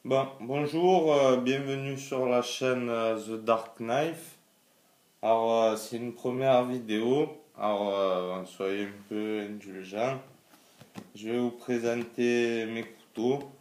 Bon, bonjour, bienvenue sur la chaîne The Dark Knife. Alors, c'est une première vidéo. Alors, soyez un peu indulgents. Je vais vous présenter mes couteaux.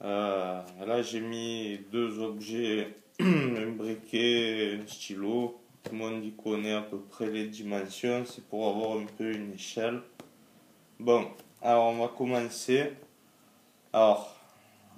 Là, j'ai mis deux objets, un briquet et un stylo. Tout le monde y connaît à peu près les dimensions. C'est pour avoir un peu une échelle. Bon, alors on va commencer. Alors,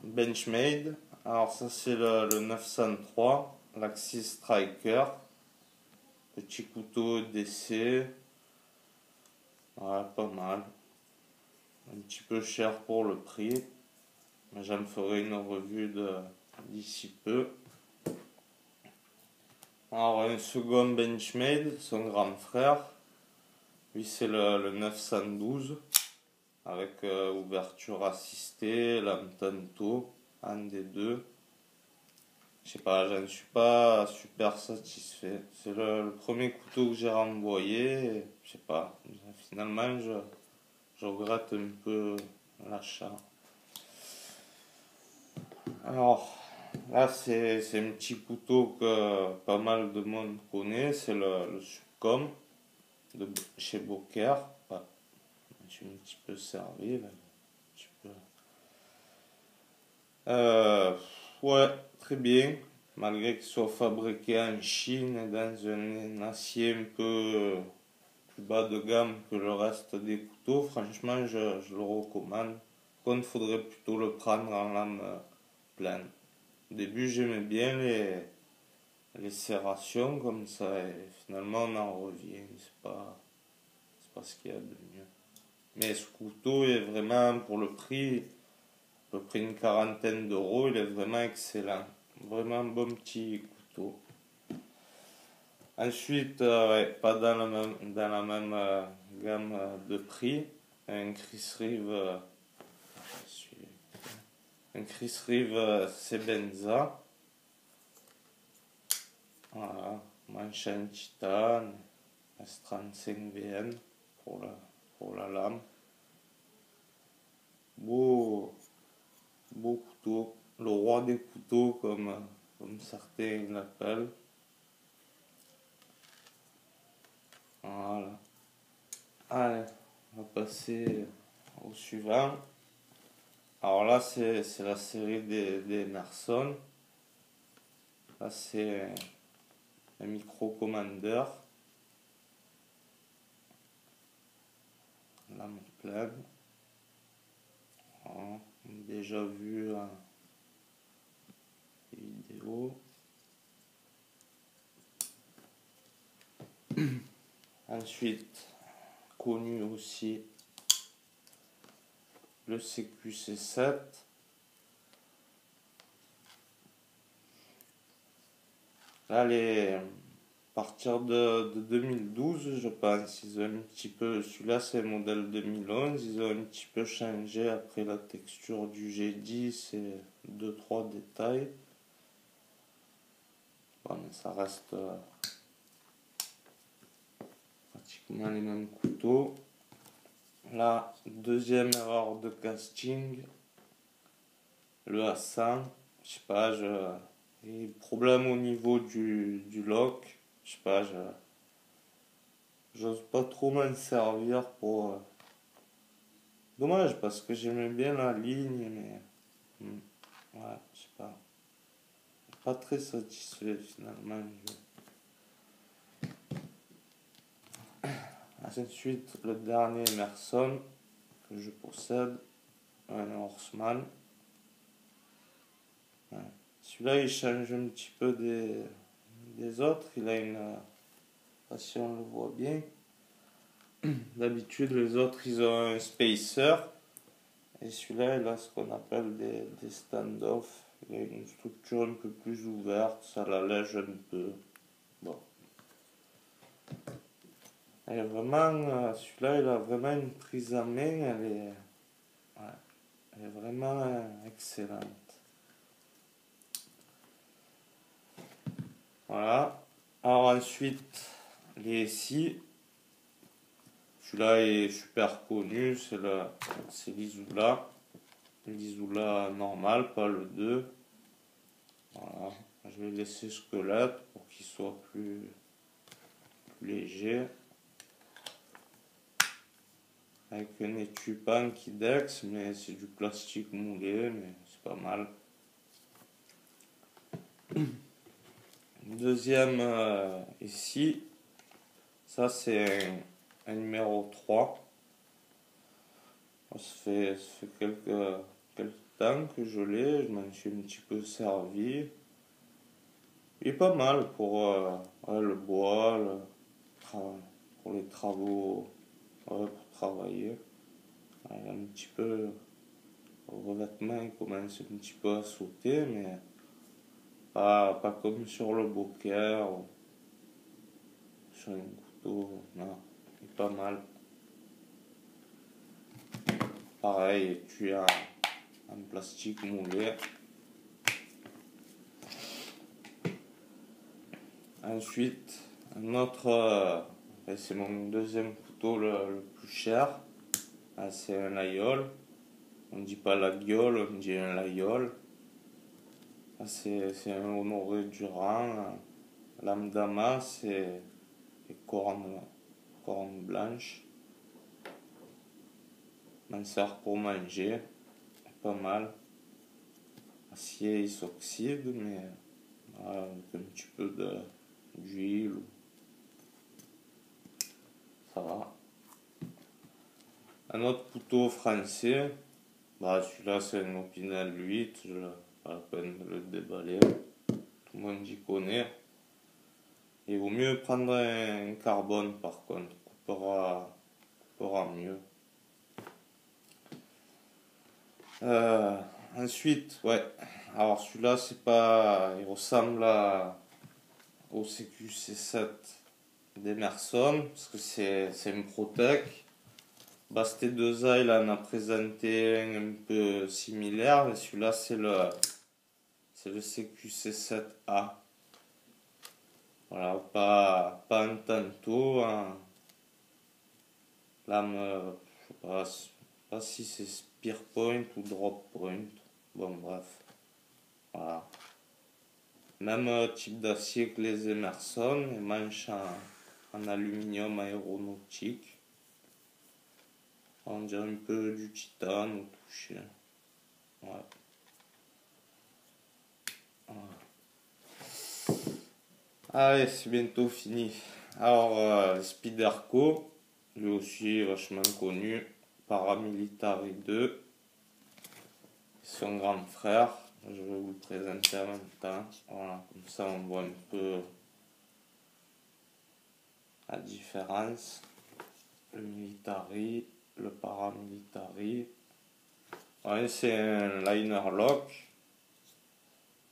Benchmade. Alors ça c'est le 903, l'Axis Striker. Petit couteau d'essai. Voilà, pas mal. Un petit peu cher pour le prix. Mais j'en ferai une revue d'ici peu. Alors un second Benchmade, son grand frère. Lui c'est le 912. Avec ouverture assistée, lame tanto, un des deux. Je sais pas, j'en suis pas super satisfait. C'est le premier couteau que j'ai renvoyé. Je sais pas, finalement je regrette un peu l'achat. Alors là c'est un petit couteau que pas mal de monde connaît. C'est le Subcom de chez Beaucaire. Bah, je suis un petit peu servi là. Un petit peu. Euh, ouais, très bien. Malgré qu'il soit fabriqué en Chine dans un acier un peu plus bas de gamme que le reste des couteaux, franchement, je le recommande. Contre, il faudrait plutôt le prendre en lame pleine. Au début, j'aimais bien les serrations comme ça, et finalement, on en revient. C'est pas ce qu'il y a de mieux. Mais ce couteau est vraiment, pour le prix, à peu près une quarantaine d'euros, il est vraiment excellent. Vraiment un bon petit couteau. Ensuite, ouais, pas dans la même gamme de prix, un Chris Reeve, Sebenza. Voilà, manche en titane, S35VN pour la lame. Beau, beau couteau, le roi des couteaux comme certains l'appellent. Voilà. Allez, on va passer au suivant. Alors là, c'est la série des Emerson. Là, c'est un micro-commandeur. Lame pleine. Voilà. On a déjà vu les vidéos. Ensuite, connu aussi le CQC7. Là, à partir de 2012, je pense, ils ont un petit peu, celui-là c'est le modèle 2011, ils ont un petit peu changé après la texture du G10 et 2-3 détails. Bon, mais ça reste pratiquement les mêmes couteaux. Là, deuxième erreur de casting, le A100, je sais pas, il y a problème au niveau du lock, je sais pas, j'ose pas trop m'en servir pour. Dommage parce que j'aimais bien la ligne, mais ouais, je sais pas très satisfait finalement. Ensuite, le dernier Emerson que je possède, un Horseman. Ouais. Celui-là, il change un petit peu des autres. Il a une. Si on le voit bien. D'habitude, les autres, ils ont un spacer. Et celui-là, il a ce qu'on appelle des stand-off. Il a une structure un peu plus ouverte. Ça l'allège un peu. Bon. Et vraiment, celui-là, il a vraiment une prise à main. Ouais, elle est vraiment excellente. Voilà. Alors ensuite, les SI. Celui-là est super connu, c'est l'Izula. l'isola normal, pas le 2. Voilà. Je vais laisser squelette pour qu'il soit plus léger. Avec un étui pas un Kydex, mais c'est du plastique moulé, mais c'est pas mal. Deuxième ici, ça c'est un numéro 3. Ça fait quelques temps que je l'ai, je m'en suis un petit peu servi. Il est pas mal pour le bois, pour les travaux, pour travailler. Il y a un petit peu, le revêtement il commence un petit peu à sauter, mais pas comme sur le Beaucaire ou sur un couteau, non, il est pas mal. Pareil, tu as en plastique moulé. Ensuite, un autre, c'est mon deuxième couteau le plus cher. C'est un layol. On dit pas la guiole, on dit un layol. C'est un Honoré Durand. Lame damas et cornes blanches. M'en sert pour manger. Pas mal. Acier il s'oxyde, mais avec un petit peu d'huile. Ça va. Un autre couteau français. Celui-là c'est un Opinel 8. Je n'ai pas la peine de le déballer. Tout le monde y connaît. Il vaut mieux prendre un carbone par contre. Coupera mieux. Ensuite, ouais. Alors celui-là c'est pas. Il ressemble au CQC7 d'Emerson. Parce que c'est un Protec. Bastet 2A, il en a présenté un peu similaire, mais celui-là c'est le CQC7A. Voilà, pas un tanto, hein. Lame, je sais pas si c'est spear point ou drop point. Bon, bref. Voilà. Même type d'acier que les Emerson, et manche en aluminium aéronautique. On dirait un peu du titane au toucher. Ouais. Allez, c'est bientôt fini. Alors, Spyderco, lui aussi vachement connu. Paramilitary 2. Son grand frère. Je vais vous le présenter en même temps. Voilà, comme ça on voit un peu la différence. Le military, le paramilitary. Ouais, c'est un liner lock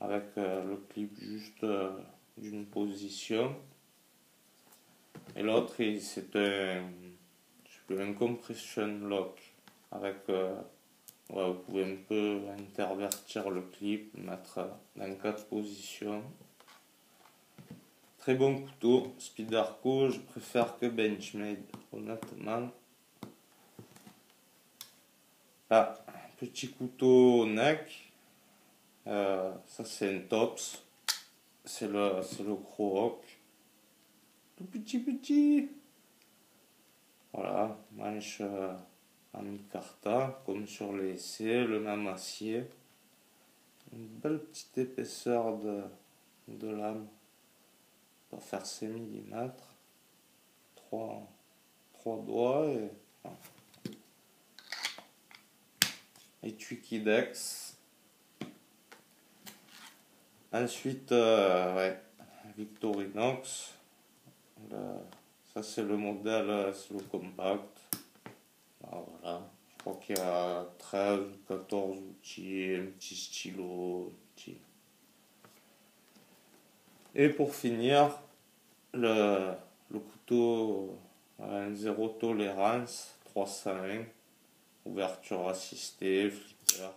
avec le clip juste d'une position. Et l'autre, c'est un compression lock avec vous pouvez un peu intervertir le clip, mettre dans 4 positions. Très bon couteau, Spyderco, je préfère que Benchmade, honnêtement. Là, petit couteau neck, ça c'est un tops, c'est le Croc, tout petit. Voilà, manche en micarta, comme sur les essais, le même acier. Une belle petite épaisseur de lame, pour faire 6 mm. 3 doigts et étui Kydex. Ensuite, Victorinox. Ça c'est le modèle slow compact. Voilà. Je crois qu'il y a 13 ou 14 outils, un petit stylo. Et pour finir, le couteau zéro tolérance 301. Ouverture assistée, flipper.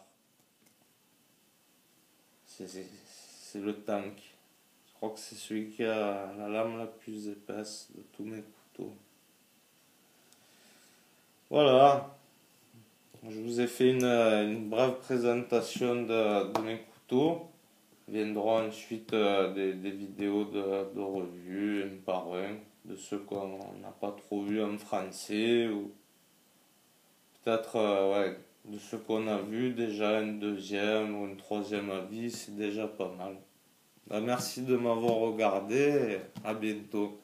C'est le tank. Je crois que c'est celui qui a la lame la plus épaisse de tous mes couteaux. Voilà. Je vous ai fait une brève présentation de mes couteaux. Viendront ensuite des vidéos de revue, un par un, de ceux qu'on n'a pas trop vus en français, ou peut-être ouais, de ceux qu'on a vus déjà un deuxième ou un troisième avis, c'est déjà pas mal. Bah, merci de m'avoir regardé et à bientôt.